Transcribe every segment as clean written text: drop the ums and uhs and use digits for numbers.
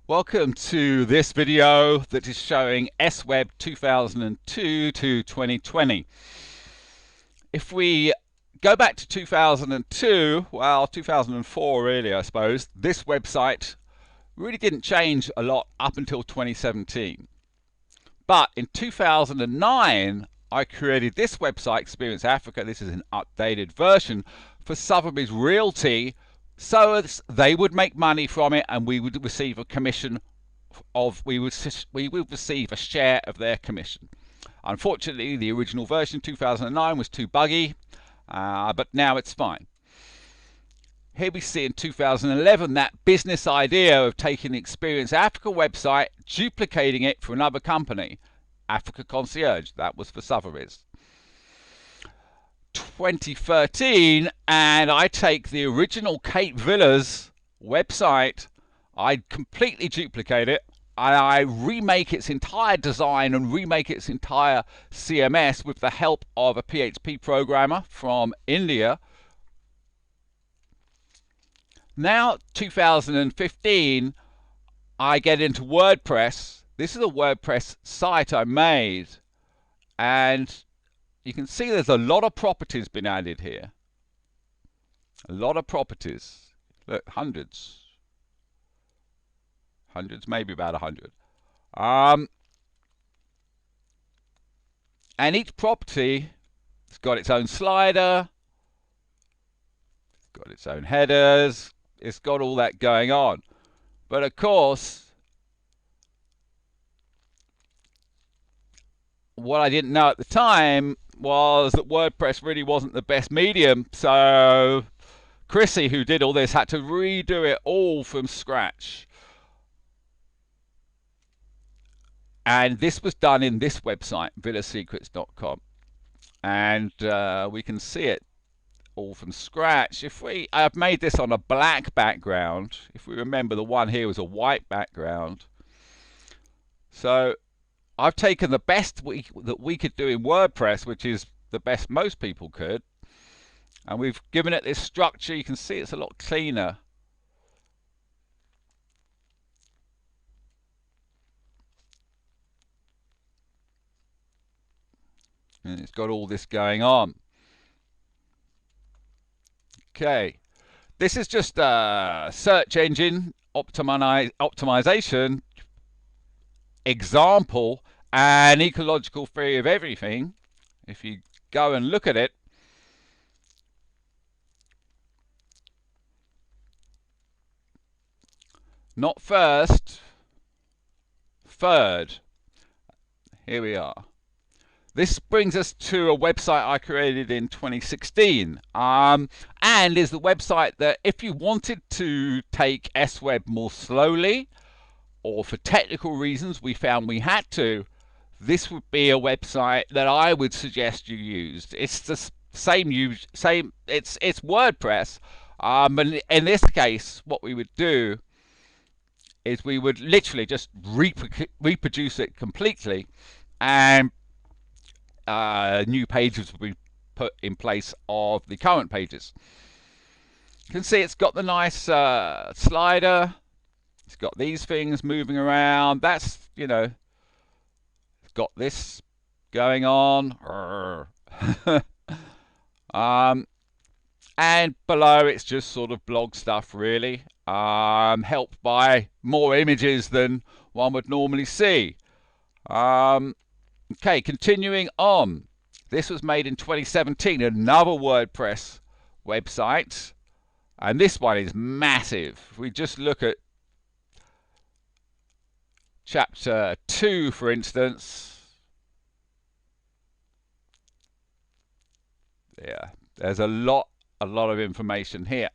Welcome to this video that is showing SWeb 2002 to 2020. If we go back to 2002, well, 2004 really, I suppose, this website really didn't change a lot up until 2017. But in 2009, I created this website, Experience Africa. This is an updated version for Sotheby's Realty, so they would make money from it, and we would receive a commission we would receive a share of their commission. Unfortunately, the original version 2009 was too buggy, but now it's fine. Here we see in 2011 that business idea of taking the Experience Africa website, duplicating it for another company, Africa Concierge. That was for Sotheby's. 2013, and I take the original Cape Villas website, I completely duplicate it, and I remake its entire design and remake its entire CMS with the help of a PHP programmer from India. Now 2015, I get into WordPress. This is a WordPress site I made, and you can see there's a lot of properties been added here. A lot of properties. Look, hundreds, maybe about 100. And each property has got its own slider, got its own headers, it's got all that going on. But of course, what I didn't know at the time was that WordPress really wasn't the best medium, so Chrissy, who did all this, had to redo it all from scratch. And this was done in this website, villasecrets.com, and we can see it all from scratch. I've made this on a black background. If we remember, the one here was a white background. So I've taken the best that we could do in WordPress, which is the best most people could, and we've given it this structure. You can see it's a lot cleaner. And it's got all this going on. Okay, this is just a search engine optimization example and ecological theory of everything. If you go and look at it, not first, third. Here we are. This brings us to a website I created in 2016, and is the website that if you wanted to take SWeb more slowly, or for technical reasons we found we had to, this would be a website that I would suggest you used. It's the same. It's WordPress, but in this case, what we would do is we would literally just reproduce it completely, and new pages will be put in place of the current pages. You can see it's got the nice slider. It's got these things moving around. That's, you know, it's got this going on. And below it's just sort of blog stuff, really, helped by more images than one would normally see. Okay, continuing on. This was made in 2017, another WordPress website, and this one is massive. If we just look at chapter 2, for instance, yeah, there's a lot of information here.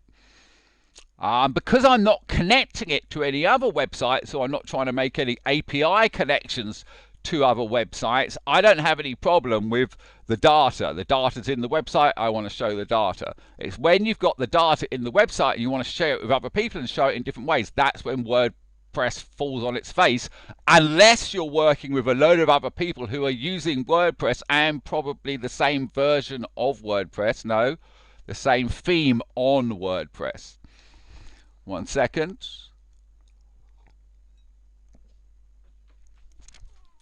Because I'm not connecting it to any other website, so I'm not trying to make any API connections to other websites, I don't have any problem with the data. The data's in the website, I want to show the data. It's when you've got the data in the website and you want to share it with other people and show it in different ways, that's when WordPress falls on its face, unless you're working with a load of other people who are using WordPress and probably the same version of WordPress. No, the same theme on WordPress. 1 second.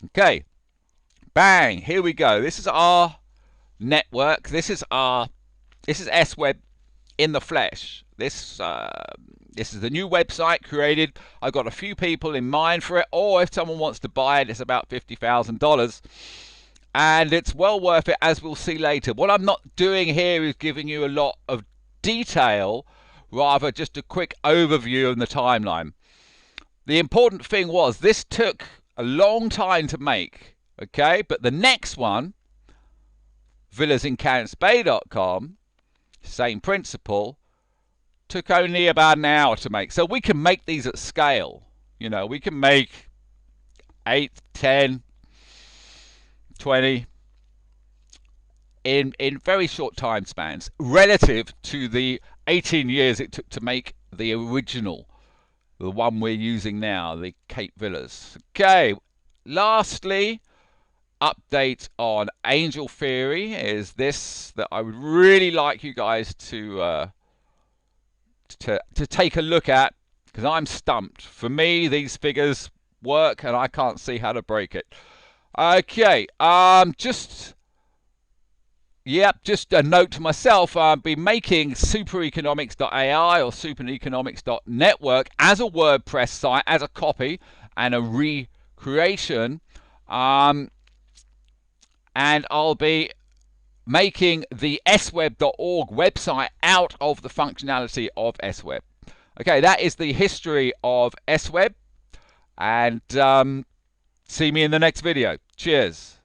Okay, bang, here we go. This is our network. This is SWeb in the flesh. This is the new website created. I've got a few people in mind for it, or if someone wants to buy it, it's about $50,000. And it's well worth it, as we'll see later. What I'm not doing here is giving you a lot of detail, rather just a quick overview of the timeline. The important thing was this took a long time to make, okay? But the next one, villasincantsbay.com, same principle, took only about an hour to make. So we can make these at scale. You know, we can make 8, 10, 20 in very short time spans relative to the 18 years it took to make the original, the one we're using now, the Cape Villas. Okay, lastly, update on Angel Theory is this, that I would really like you guys to take a look at, because I'm stumped. For me, these figures work and I can't see how to break it. Okay, just a note to myself, I'll be making supereconomics.ai or supereconomics.network as a WordPress site, as a copy and a recreation. And I'll be making the sweb.org website out of the functionality of SWeb. Okay, that is the history of SWeb, and see me in the next video. Cheers.